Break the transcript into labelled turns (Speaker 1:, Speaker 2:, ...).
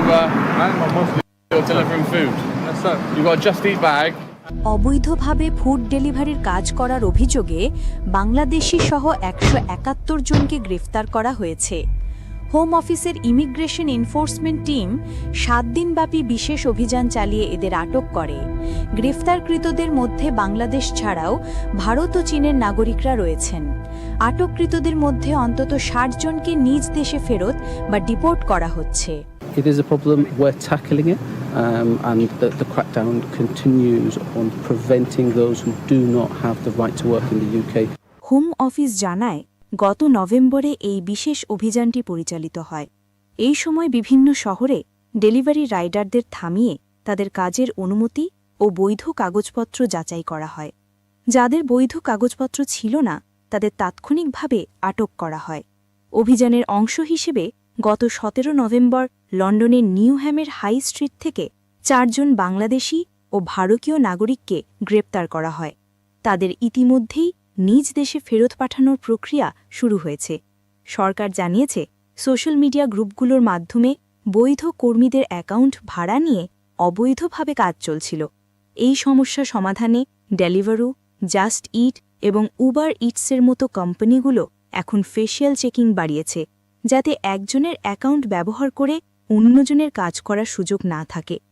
Speaker 1: man. Mostly you're delivering food. Yes, sir. You got a Just Eat bag.
Speaker 2: অবৈধভাবে food ডেলিভারির কাজ করার অভিযোগে বাংলাদেশি সহ 171 জনকে গ্রেফতার করা হয়েছে। হোম অফিসের ইমিগ্রেশন এনফোর্সমেন্ট টিম 7 দিনব্যাপী বিশেষ অভিযান চালিয়ে এদের আটক করে। গ্রেফতারকৃতদের মধ্যে বাংলাদেশ ছাড়াও ভারত ও চীনের নাগরিকরা রয়েছেন। আটককৃতদের মধ্যে অন্তত 60 জনকে নিজ দেশে ফেরত বা ডিপোর্ট করা হচ্ছে।
Speaker 3: It is a problem, we're tackling it, and the crackdown continues on preventing those who do not have the right to work in the UK.
Speaker 2: Home office জানায়, গত নভেম্বরে এই বিশেষ অভিযানটি পরিচালিত হয়। এই সময় বিভিন্ন শহরে ডেলিভারি রাইডারদের থামিয়ে তাদের কাজের অনুমতি ও বৈধ কাগজপত্র যাচাই করা হয়। যাদের বৈধ কাগজপত্র ছিল না তাদের তাৎক্ষণিকভাবে আটক করা হয়। অভিযানের অংশ হিসেবে গত 17 নভেম্বর লন্ডনের নিউহ্যামের হাই স্ট্রিট থেকে 4 জন বাংলাদেশি ও ভারতীয় নাগরিককে গ্রেপ্তার করা হয়। তাদের ইতিমধ্যেই নিজ দেশে ফেরত পাঠানোর প্রক্রিয়া শুরু হয়েছে। সরকার জানিয়েছে, সোশ্যাল মিডিয়া গ্রুপগুলোর মাধ্যমে বৈধ কর্মীদের অ্যাকাউন্ট ভাড়া নিয়ে অবৈধভাবে কাজ চলছিল। এই সমস্যা সমাধানে ডেলিভারু, জাস্ট ইট এবং উবার ইটসের মতো কোম্পানিগুলো এখন ফেশিয়াল চেকিং বাড়িয়েছে, যাতে একজনের অ্যাকাউন্ট ব্যবহার করে অন্যজনের কাজ করার সুযোগ না থাকে।